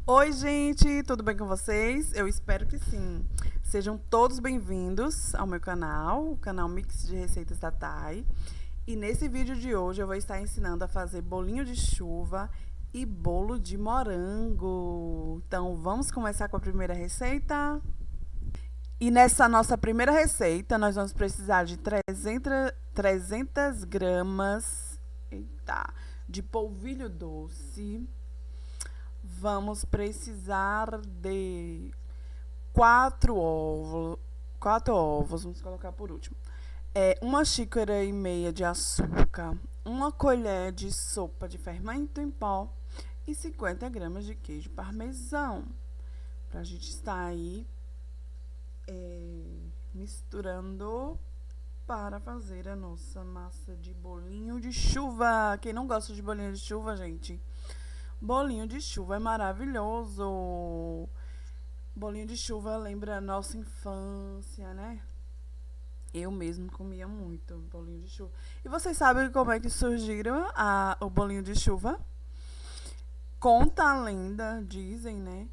Oi, gente, tudo bem com vocês? Eu espero que sim. Sejam todos bem-vindos ao meu canal, o canal Mix de Receitas da Thay. E nesse vídeo de hoje eu vou estar ensinando a fazer bolinho de chuva e bolo de morango. Então, vamos começar com a primeira receita? E nessa nossa primeira receita, nós vamos precisar de 300 gramas, de polvilho doce. Vamos precisar de 4 ovos, vamos colocar por último. 1,5 xícaras de açúcar, 1 colher de sopa de fermento em pó e 50 gramas de queijo parmesão. Pra gente estar aí misturando para fazer a nossa massa de bolinho de chuva. Quem não gosta de bolinho de chuva, gente? Bolinho de chuva é maravilhoso. Bolinho de chuva lembra a nossa infância, né? Eu mesmo comia muito bolinho de chuva. E vocês sabem como é que surgiram o bolinho de chuva? Conta a lenda, dizem, né?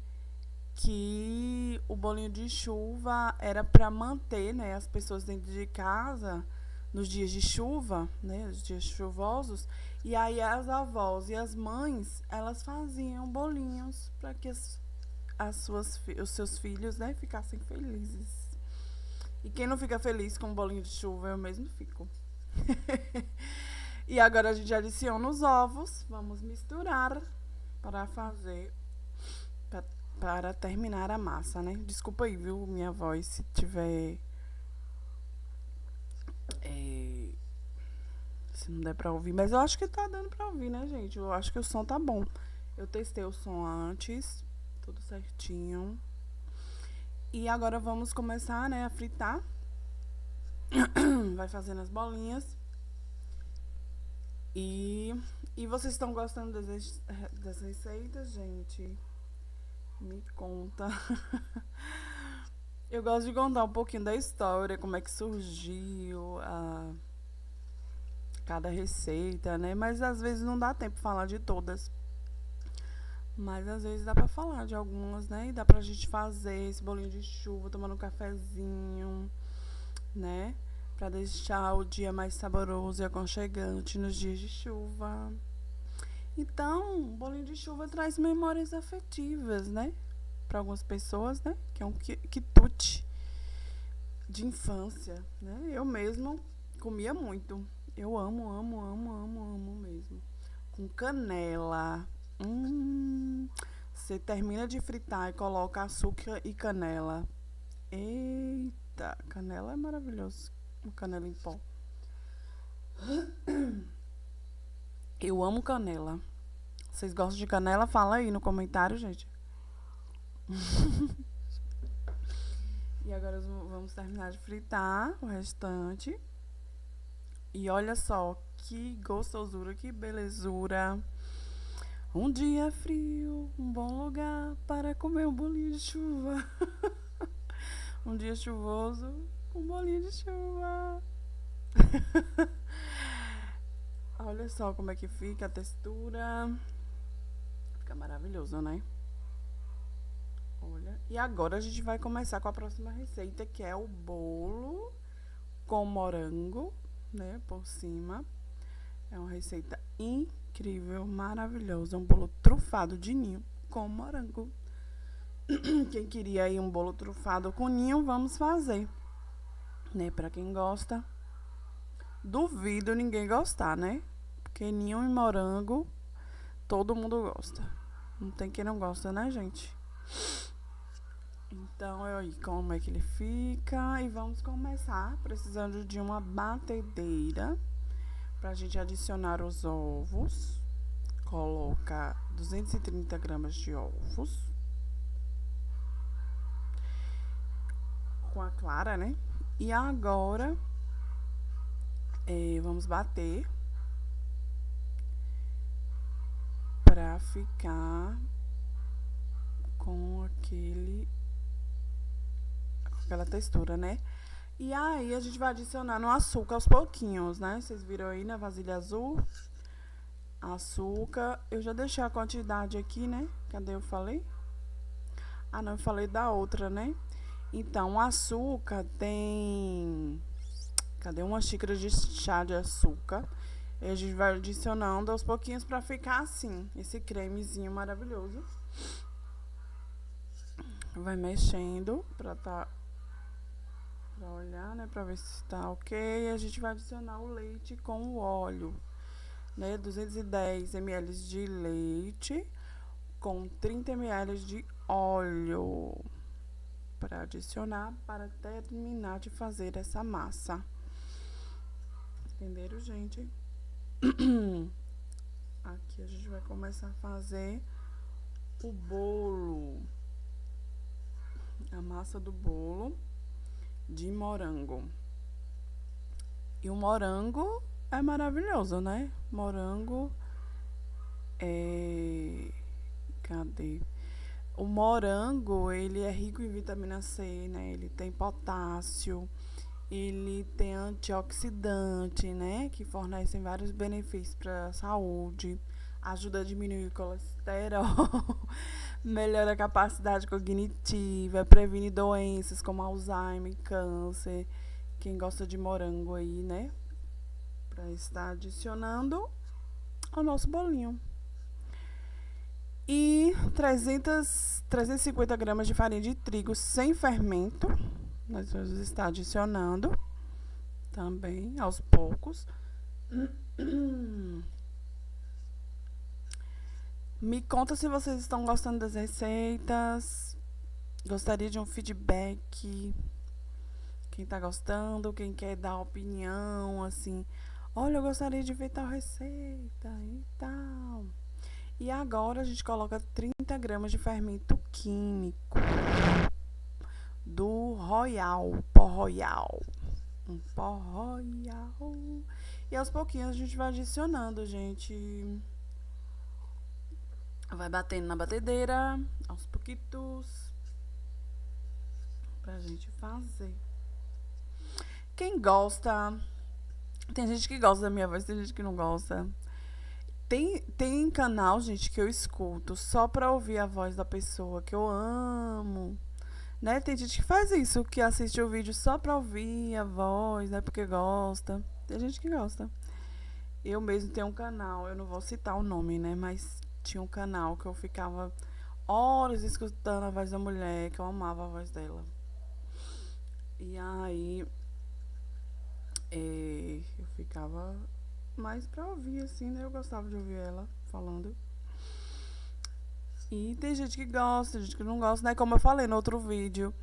Que o bolinho de chuva era para manter, né, as pessoas dentro de casa nos dias de chuva, né, os dias chuvosos, e aí as avós e as mães, elas faziam bolinhos para que os seus filhos, né, ficassem felizes. E quem não fica feliz com um bolinho de chuva, eu mesmo fico. E agora a gente adiciona os ovos, vamos misturar para fazer para terminar a massa, né? Desculpa aí, viu, minha voz, se tiver se não der pra ouvir, mas eu acho que tá dando pra ouvir, né, gente? Eu acho que o som tá bom. Eu testei o som antes, tudo certinho. E agora vamos começar, né, a fritar. Vai fazendo as bolinhas. E vocês estão gostando das receitas, gente? Me conta. Eu gosto de contar um pouquinho da história, como é que surgiu cada receita, né? Mas às vezes não dá tempo de falar de todas. Mas às vezes dá pra falar de algumas, né? E dá pra gente fazer esse bolinho de chuva, tomando um cafezinho, né? Pra deixar o dia mais saboroso e aconchegante nos dias de chuva. Então, o bolinho de chuva traz memórias afetivas, né? Para algumas pessoas, né? Que é um quitute de infância, né? Eu mesmo comia muito. Eu amo, amo, amo, amo, amo mesmo. Com canela. Você termina de fritar e coloca açúcar e canela. Eita, canela é maravilhoso. Canela em pó. Eu amo canela. Vocês gostam de canela? Fala aí no comentário, gente. E agora vamos terminar de fritar o restante. E olha só que gostosura, que belezura. Um dia frio, um bom lugar para comer um bolinho de chuva. Um dia chuvoso, um bolinho de chuva. Olha só como é que fica a textura. Fica maravilhoso, né? Olha. E agora a gente vai começar com a próxima receita, que é o bolo com morango, né, por cima. É uma receita incrível, maravilhosa. Um bolo trufado de ninho com morango. Quem queria aí um bolo trufado com ninho, vamos fazer. Né, pra quem gosta. Duvido ninguém gostar, né? Porque ninho e morango, todo mundo gosta. Não tem quem não gosta, né, gente? Então, aí como é que ele fica. E vamos começar precisando de uma batedeira pra gente adicionar os ovos. Coloca 230 gramas de ovos. Com a clara, né? E agora, vamos bater pra ficar com aquela textura, né? E aí a gente vai adicionar no açúcar aos pouquinhos, né? Vocês viram aí na vasilha azul? Açúcar. Eu já deixei a quantidade aqui, né? Cadê eu falei? Ah, não, eu falei da outra, né? Então, o açúcar tem... Cadê uma xícara de chá de açúcar? E a gente vai adicionando aos pouquinhos pra ficar assim, esse cremezinho maravilhoso. Vai mexendo pra olhar, né? Pra ver se tá ok. E a gente vai adicionar o leite com o óleo, né? 210 ml de leite com 30 ml de óleo para adicionar para terminar de fazer essa massa. Entenderam, gente? Aqui a gente vai começar a fazer o bolo, a massa do bolo de morango. E o morango é maravilhoso, né? Morango é... Cadê? O morango, ele é rico em vitamina C, né? Ele tem potássio, ele tem antioxidante, né? Que fornecem vários benefícios para a saúde, ajuda a diminuir o colesterol, melhora a capacidade cognitiva, previne doenças como Alzheimer, câncer. Quem gosta de morango aí, né? Para estar adicionando ao nosso bolinho. E 350 gramas de farinha de trigo sem fermento. Nós vamos estar adicionando também aos poucos. Me conta se vocês estão gostando das receitas. Gostaria de um feedback. Quem tá gostando, quem quer dar opinião, assim. Olha, eu gostaria de ver tal receita e tal. E agora a gente coloca 30 gramas de fermento químico do Royal, pó Royal. Um pó Royal. E aos pouquinhos a gente vai adicionando, gente. Vai batendo na batedeira, aos pouquitos, pra gente fazer. Quem gosta... Tem gente que gosta da minha voz, tem gente que não gosta. Tem canal, gente, que eu escuto só pra ouvir a voz da pessoa que eu amo, né? Tem gente que faz isso, que assiste o vídeo só pra ouvir a voz, né? Porque gosta. Tem gente que gosta. Eu mesmo tenho um canal, eu não vou citar o nome, né? Mas tinha um canal que eu ficava horas escutando a voz da mulher, que eu amava a voz dela. E aí eu ficava mais pra ouvir, assim, né? Eu gostava de ouvir ela falando. E tem gente que gosta, gente que não gosta, né? Como eu falei no outro vídeo.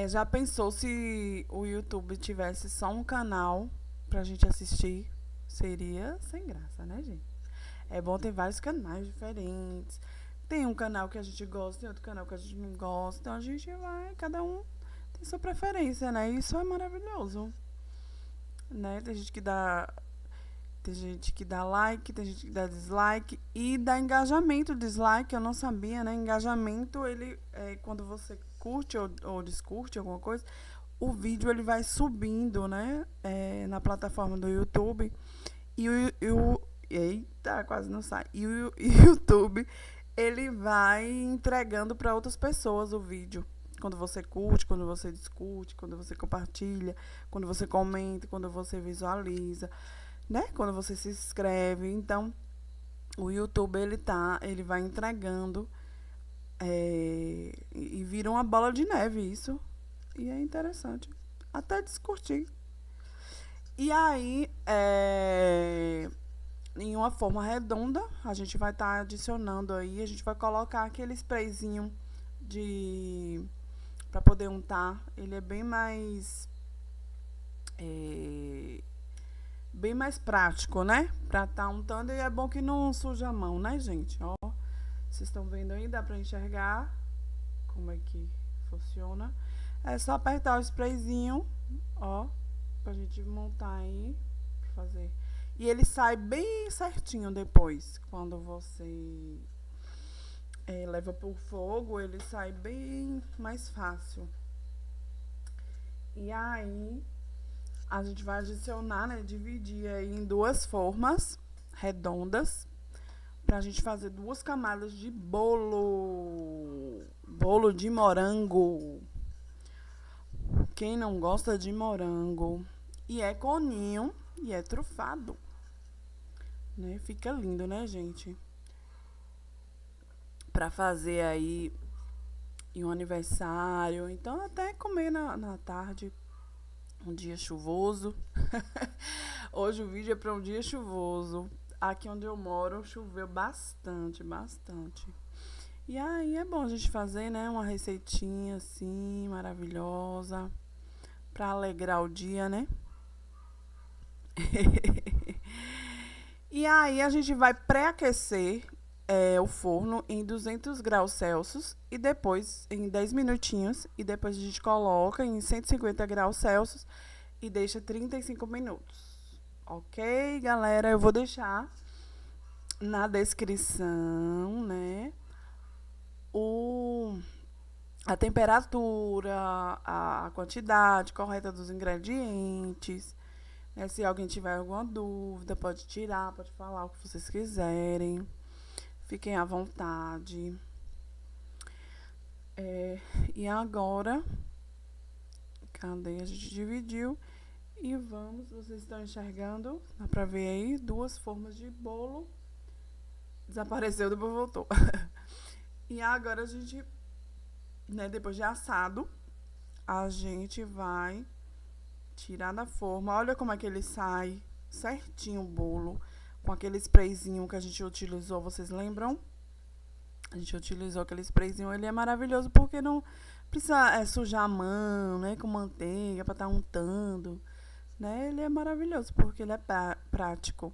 Já pensou se o YouTube tivesse só um canal pra gente assistir? Seria sem graça, né, gente? É bom ter vários canais diferentes. Tem um canal que a gente gosta, tem outro canal que a gente não gosta. Então a gente vai, cada um tem sua preferência, né? E isso é maravilhoso, né? Tem gente que dá like, tem gente que dá dislike e dá engajamento. Dislike, eu não sabia, né? Engajamento, ele é quando você curte ou descurte alguma coisa, o vídeo ele vai subindo, né? Na plataforma do YouTube. Eita, quase não sai. E o YouTube, ele vai entregando para outras pessoas o vídeo. Quando você curte, quando você discute, quando você compartilha, quando você comenta, quando você visualiza, né? Quando você se inscreve. Então, o YouTube, ele vai entregando e vira uma bola de neve isso. E é interessante. Até discutir. E aí, em uma forma redonda, a gente vai estar adicionando aí, a gente vai colocar aquele sprayzinho para poder untar. Ele é bem mais prático, né? Pra estar untando, e é bom que não suja a mão, né, gente? Ó, vocês estão vendo aí, dá pra enxergar como é que funciona. É só apertar o sprayzinho, ó, pra gente montar aí, fazer. E ele sai bem certinho depois, quando você leva pro fogo, ele sai bem mais fácil. E aí, a gente vai adicionar, né, dividir aí em duas formas redondas, pra gente fazer 2 camadas de bolo bolo de morango. Quem não gosta de morango? E é com ninho e é trufado, né? Fica lindo, né, gente? Pra fazer aí em um aniversário. Então, até comer na tarde, um dia chuvoso. Hoje o vídeo é para um dia chuvoso. Aqui onde eu moro choveu bastante, bastante. E aí é bom a gente fazer, né, uma receitinha assim, maravilhosa, para alegrar o dia, né? E aí a gente vai pré-aquecer o forno em 200 graus Celsius e depois em 10 minutinhos e depois a gente coloca em 150 graus Celsius e deixa 35 minutos. Ok, galera? Eu vou deixar na descrição, né, a temperatura, a quantidade correta dos ingredientes. Né? Se alguém tiver alguma dúvida, pode tirar, pode falar o que vocês quiserem. Fiquem à vontade. E agora, cadê? A gente dividiu. E vamos, vocês estão enxergando? Dá pra ver aí? 2 formas de bolo. Desapareceu, depois voltou. E agora a gente, né, depois de assado, a gente vai tirar da forma. Olha como é que ele sai certinho o bolo. Com aquele sprayzinho que a gente utilizou, vocês lembram? A gente utilizou aquele sprayzinho, ele é maravilhoso porque não precisa sujar a mão, né, com manteiga pra estar untando, né? Ele é maravilhoso porque ele é prático.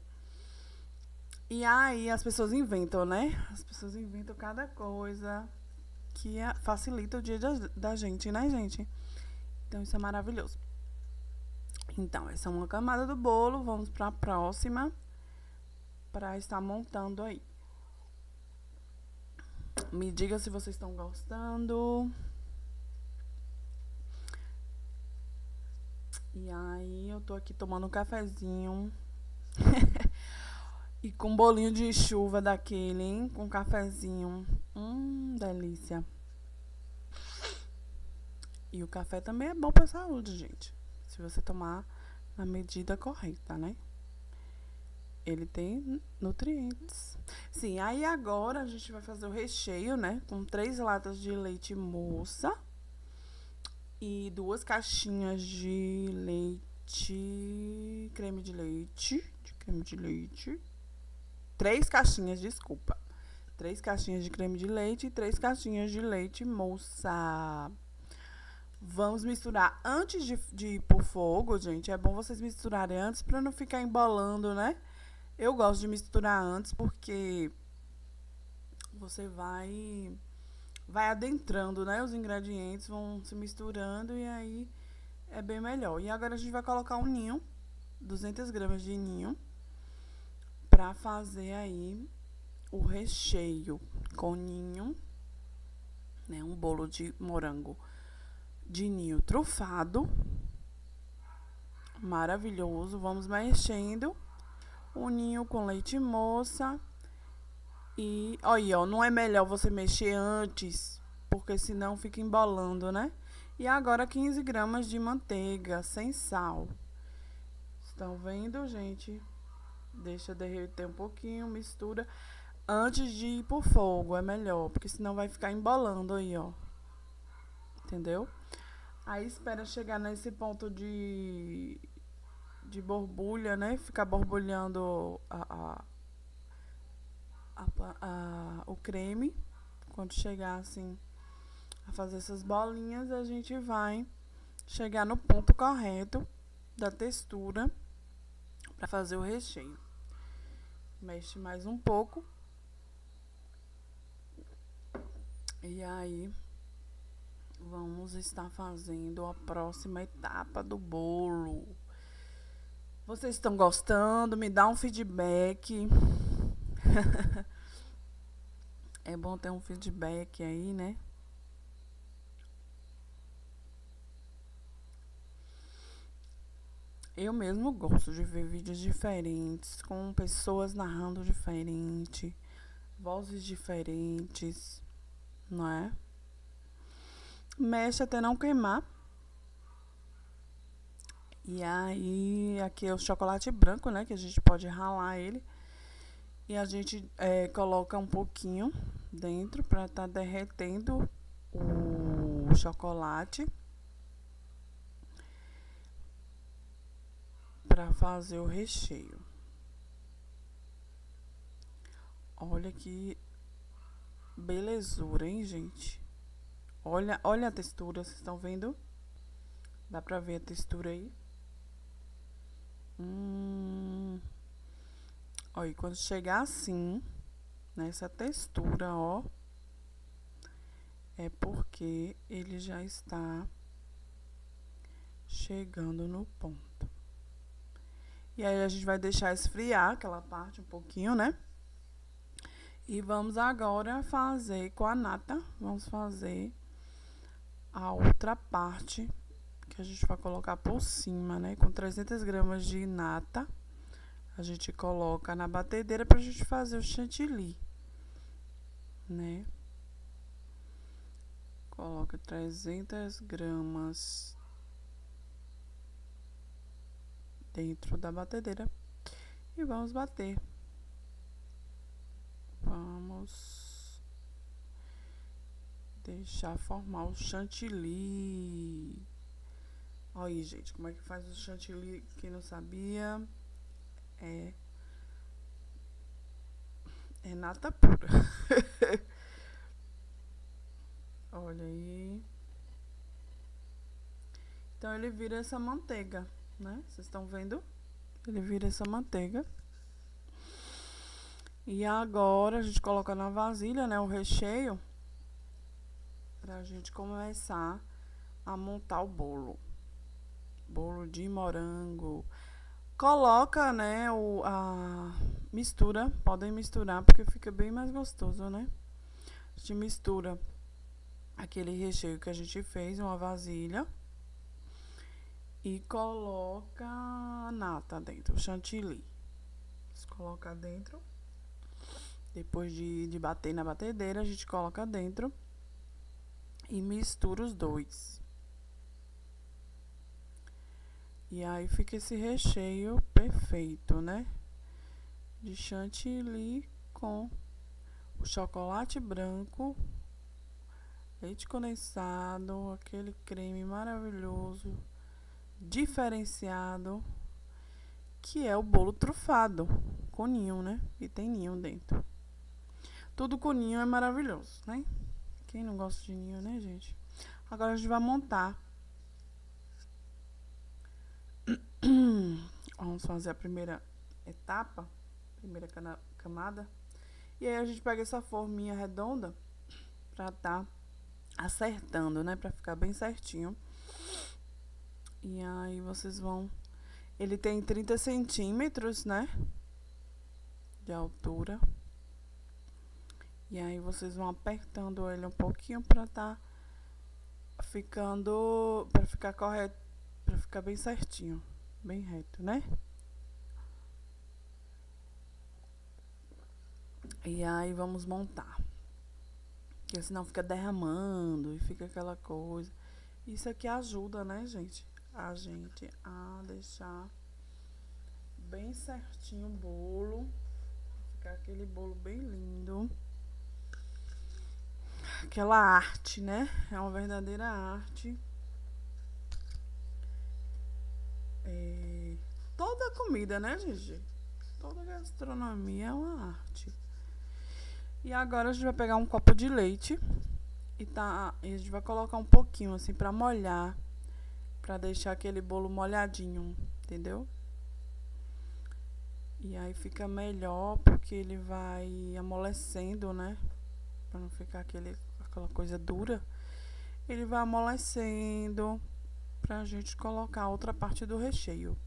E aí as pessoas inventam, né? As pessoas inventam cada coisa que facilita o dia da gente, né, gente? Então isso é maravilhoso. Então, essa é uma camada do bolo. Vamos para a próxima para estar montando aí. Me diga se vocês estão gostando. E aí, eu tô aqui tomando um cafezinho. E com um bolinho de chuva daquele, hein? Com um cafezinho. Delícia. E o café também é bom pra saúde, gente. Se você tomar na medida correta, né? Ele tem nutrientes. Sim, aí agora a gente vai fazer o recheio, né? Com 3 latas de leite moça e 2 caixinhas de leite, creme de leite, 3 caixinhas, desculpa. 3 caixinhas de creme de leite e 3 caixinhas de leite moça. Vamos misturar antes de ir pro fogo, gente. É bom vocês misturarem antes pra não ficar embolando, né? Eu gosto de misturar antes porque você vai adentrando, né? Os ingredientes vão se misturando e aí é bem melhor. E agora a gente vai colocar um ninho, 200 gramas de ninho, pra fazer aí o recheio com ninho, né? Um bolo de morango de ninho trufado, maravilhoso. Vamos mexendo o ninho com leite moça. E olha, ó, não é melhor você mexer antes, porque senão fica embolando, né? E agora 15 gramas de manteiga sem sal. Estão vendo, gente? Deixa derreter um pouquinho, mistura antes de ir pro fogo, é melhor, porque senão vai ficar embolando aí, ó. Entendeu? Aí espera chegar nesse ponto de borbulha, né? Ficar borbulhando o creme. Quando chegar assim a fazer essas bolinhas, a gente vai chegar no ponto correto da textura para fazer o recheio. Mexe mais um pouco. E aí vamos estar fazendo a próxima etapa do bolo. Vocês estão gostando? Me dá um feedback. É bom ter um feedback aí, né? Eu mesmo gosto de ver vídeos diferentes, com pessoas narrando diferente, vozes diferentes, não é? Mexe até não queimar. E aí, aqui é o chocolate branco, né? Que a gente pode ralar ele. E a gente coloca um pouquinho dentro pra tá derretendo o chocolate. Pra fazer o recheio. Olha que belezura, hein, gente? Olha a textura, vocês estão vendo? Dá pra ver a textura aí? Olha, e quando chegar assim, nessa textura, ó, é porque ele já está chegando no ponto. E aí a gente vai deixar esfriar aquela parte um pouquinho, né? E vamos agora fazer com a nata, vamos fazer a outra parte que a gente vai colocar por cima, né? Com 300 gramas de nata, a gente coloca na batedeira pra gente fazer o chantilly, né? Coloca 300 gramas dentro da batedeira e vamos bater. Vamos deixar formar o chantilly. Olha aí, gente, como é que faz o chantilly? Quem não sabia, é nata pura. Olha aí. Então ele vira essa manteiga, né? Vocês estão vendo? Ele vira essa manteiga. E agora a gente coloca na vasilha, né, o recheio, pra gente começar a montar o bolo. Bolo de morango. Coloca, né, a mistura, podem misturar porque fica bem mais gostoso, né? A gente mistura aquele recheio que a gente fez em uma vasilha e coloca a nata dentro, o chantilly. Coloca dentro. Depois de bater na batedeira, a gente coloca dentro e mistura os dois. E aí fica esse recheio perfeito, né? De chantilly com o chocolate branco, leite condensado, aquele creme maravilhoso, diferenciado, que é o bolo trufado, com ninho, né? E tem ninho dentro. Tudo com ninho é maravilhoso, né? Quem não gosta de ninho, né, gente? Agora a gente vai montar. Vamos fazer a primeira etapa, primeira camada. E aí a gente pega essa forminha redonda pra tá acertando, né? Pra ficar bem certinho. E aí vocês vão... Ele tem 30 centímetros, né? De altura. E aí vocês vão apertando ele um pouquinho pra tá ficando... Pra ficar correto, pra ficar bem certinho. Bem reto, né? E aí vamos montar. Porque senão fica derramando e fica aquela coisa. Isso aqui ajuda, né, gente? A gente a deixar bem certinho o bolo. Ficar aquele bolo bem lindo. Aquela arte, né? É uma verdadeira arte. Toda comida, né, gente? Toda gastronomia é uma arte. E agora a gente vai pegar um copo de leite e a gente vai colocar um pouquinho assim pra molhar, pra deixar aquele bolo molhadinho, entendeu? E aí fica melhor porque ele vai amolecendo, né? Pra não ficar aquela coisa dura. Ele vai amolecendo pra gente colocar a outra parte do recheio.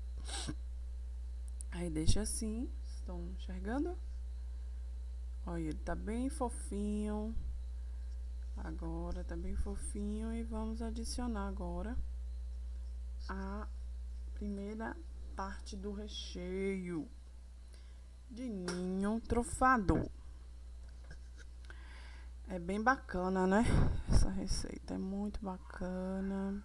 Aí deixa assim, estão enxergando? Olha, ele tá bem fofinho. Agora tá bem fofinho e vamos adicionar agora a primeira parte do recheio de ninho trufado. É bem bacana, né? Essa receita é muito bacana.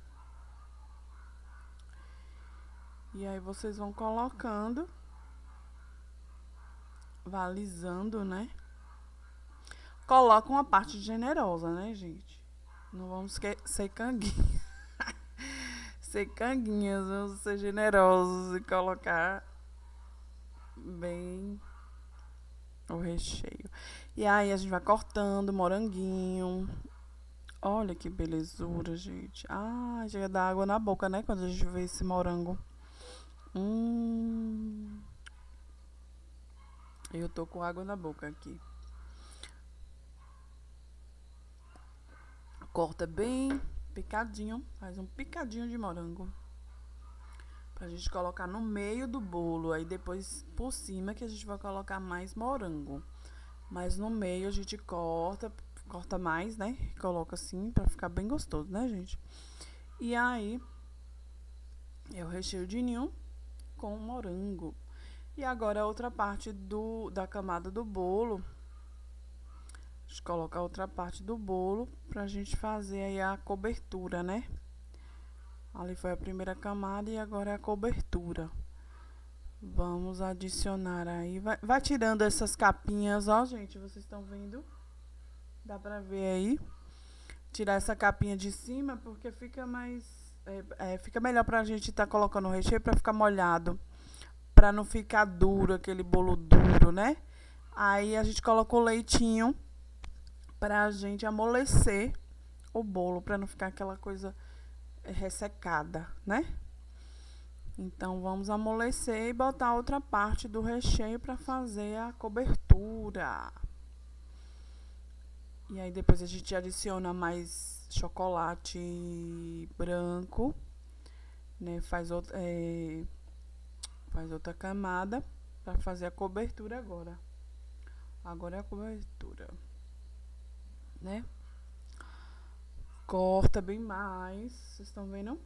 E aí vocês vão colocando, vai alisando, né? Coloca uma parte generosa, né, gente? Não vamos ser canguinhas. Ser canguinhas, vamos ser generosos e colocar bem o recheio. E aí a gente vai cortando moranguinho. Olha que belezura, gente. Ah, chega a dar água na boca, né? Quando a gente vê esse morango. Hum. Eu tô com água na boca aqui. Corta bem picadinho. Faz um picadinho de morango. Pra gente colocar no meio do bolo. Aí depois por cima que a gente vai colocar mais morango. Mas no meio a gente corta mais, né? Coloca assim pra ficar bem gostoso, né, gente? E aí eu recheio de ninho com morango. E agora a outra parte da camada do bolo. A gente coloca a outra parte do bolo pra gente fazer aí a cobertura, né? Ali foi a primeira camada e agora é a cobertura. Vamos adicionar aí. Vai tirando essas capinhas, ó, gente. Vocês estão vendo? Dá pra ver aí? Tirar essa capinha de cima porque fica mais... fica melhor pra gente estar colocando o recheio pra ficar molhado. Pra não ficar duro, aquele bolo duro, né? Aí a gente coloca o leitinho pra gente amolecer o bolo. Pra não ficar aquela coisa ressecada, né? Então vamos amolecer e botar outra parte do recheio para fazer a cobertura. E aí depois a gente adiciona mais chocolate branco, né? Faz outra camada para fazer a cobertura agora. Agora é a cobertura, né? Corta bem mais, vocês estão vendo?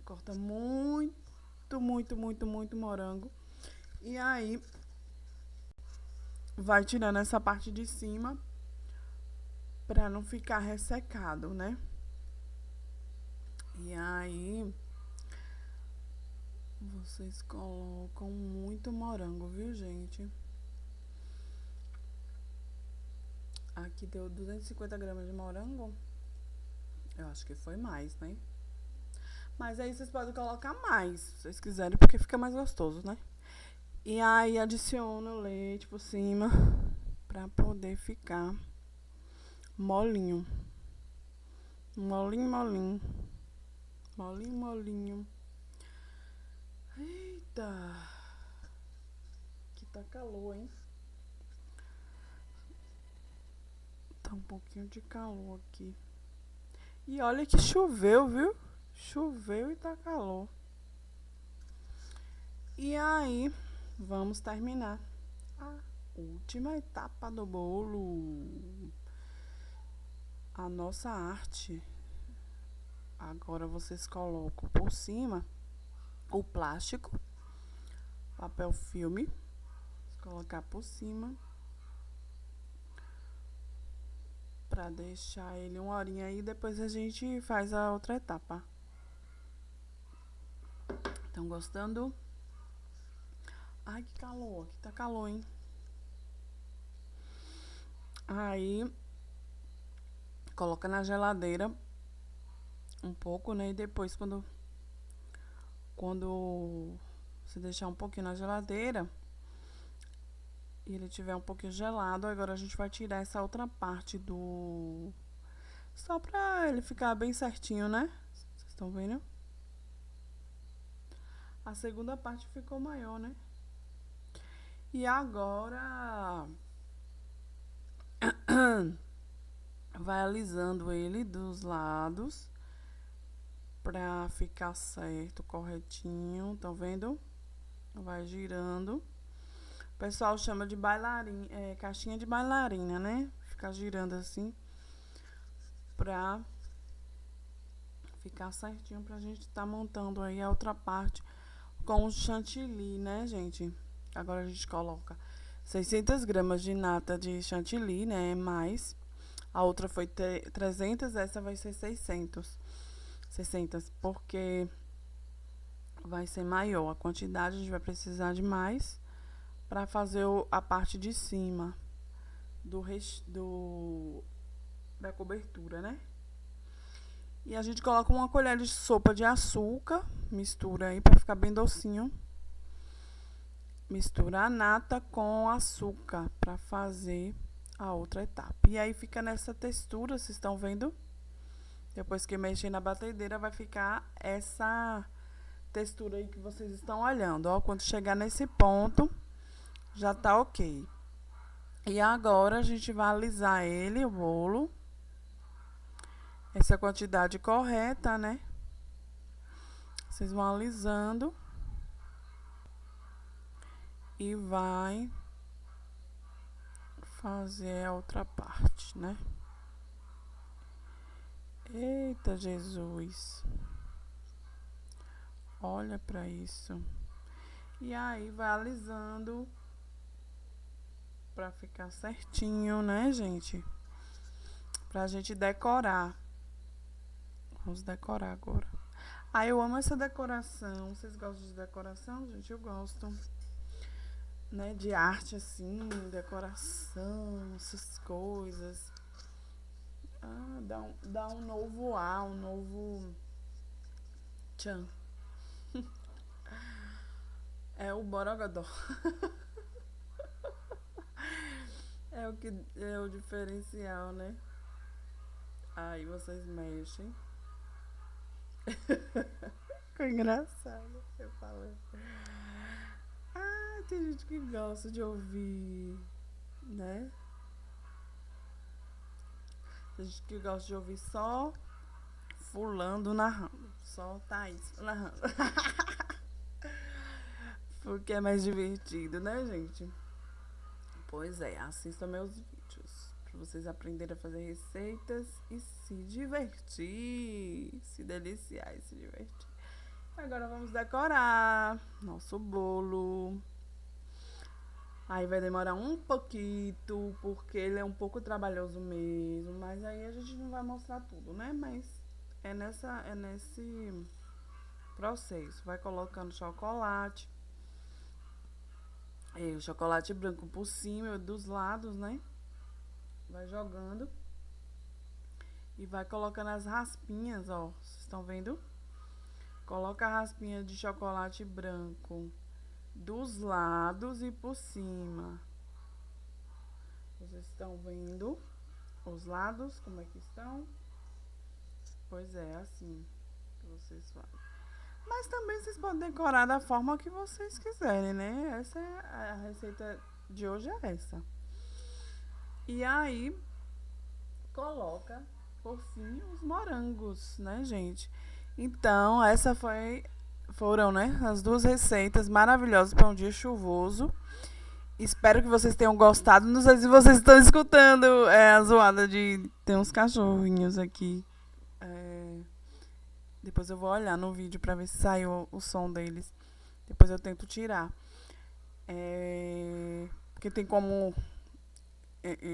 Corta muito, muito, muito, muito morango. E aí, vai tirando essa parte de cima pra não ficar ressecado, né? E aí, vocês colocam muito morango, viu, gente? Aqui deu 250 gramas de morango. Eu acho que foi mais, né? Mas aí vocês podem colocar mais, se vocês quiserem, porque fica mais gostoso, né? E aí adiciona o leite por cima pra poder ficar molinho. Molinho, molinho. Molinho, molinho. Eita! Aqui tá calor, hein? Tá um pouquinho de calor aqui. E olha que choveu, viu? Choveu e tá calor. E aí, vamos terminar a última etapa do bolo. A nossa arte. Agora vocês colocam por cima o plástico, papel filme. Colocar por cima. Pra deixar ele uma horinha aí, depois a gente faz a outra etapa. Estão gostando? Ai, que calor. Aqui tá calor, hein? Aí, coloca na geladeira um pouco, né? E depois, quando você deixar um pouquinho na geladeira e ele tiver um pouquinho gelado, agora a gente vai tirar essa outra parte do... Só pra ele ficar bem certinho, né? Vocês estão vendo? A segunda parte ficou maior, né? E agora vai alisando ele dos lados pra ficar certo, corretinho, tá vendo? Vai girando. O pessoal chama de bailarina, caixinha de bailarina, né? Ficar girando assim pra ficar certinho pra gente tá montando aí a outra parte com o chantilly, né, gente? Agora a gente coloca 600 gramas de nata de chantilly, né? Mais A outra foi 300, essa vai ser 600. 600, porque vai ser maior a quantidade, a gente vai precisar de mais para fazer a parte de cima da cobertura, né? E a gente coloca uma colher de sopa de açúcar, mistura aí para ficar bem docinho. Mistura a nata com açúcar para fazer a outra etapa. E aí fica nessa textura, vocês estão vendo? Depois que mexer na batedeira vai ficar essa textura aí que vocês estão olhando, ó. Quando chegar nesse ponto, já tá ok. E agora a gente vai alisar ele, o bolo. Essa quantidade correta, né? Vocês vão alisando. E vai fazer a outra parte, né? Eita, Jesus. Olha pra isso. E aí vai alisando pra ficar certinho, né, gente? Pra gente decorar. Vamos decorar agora. Ah, eu amo essa decoração. Vocês gostam de decoração, gente? Eu gosto. Né, de arte assim, decoração, essas coisas. Ah, dá um novo ar, um novo tchan. É o borogodó. É o que é o diferencial, né? Aí vocês mexem. Ficou engraçado, eu falei. Ah, tem gente que gosta de ouvir, né? Tem gente que gosta de ouvir só fulano narrando. Só Thaís narrando. Porque é mais divertido, né, gente? Pois é, assistam meus vídeos para vocês aprenderem a fazer receitas e se divertir, se deliciar e se divertir. Agora vamos decorar nosso bolo. Aí vai demorar um pouquinho, porque ele é um pouco trabalhoso mesmo, mas aí a gente não vai mostrar tudo, né? Mas é nesse processo. Vai colocando chocolate. O chocolate branco por cima, dos lados, né? Vai jogando. E vai colocando as raspinhas, ó. Vocês estão vendo? Coloca a raspinha de chocolate branco dos lados e por cima. Vocês estão vendo os lados, como é que estão? Pois é, assim que vocês fazem. Mas também vocês podem decorar da forma que vocês quiserem, né? Essa é a receita de hoje, é essa. E aí, coloca, por fim, os morangos, né, gente? Então, foram, né, as duas receitas maravilhosas para um dia chuvoso. Espero que vocês tenham gostado. Não sei se vocês estão escutando a zoada de... Tem uns cachorrinhos aqui. Depois eu vou olhar no vídeo pra ver se saiu o som deles. Depois eu tento tirar. Porque tem como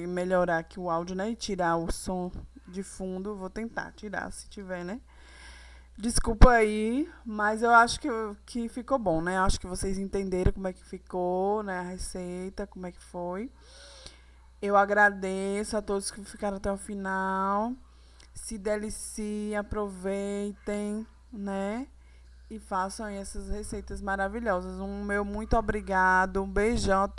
melhorar aqui o áudio, né? E tirar o som de fundo. Vou tentar tirar, se tiver, né? Desculpa aí, mas eu acho que ficou bom, né? Eu acho que vocês entenderam como é que ficou, né? A receita, como é que foi. Eu agradeço a todos que ficaram até o final. Se deliciem, aproveitem, né? E façam essas receitas maravilhosas. Um meu muito obrigado. Um beijão a todos.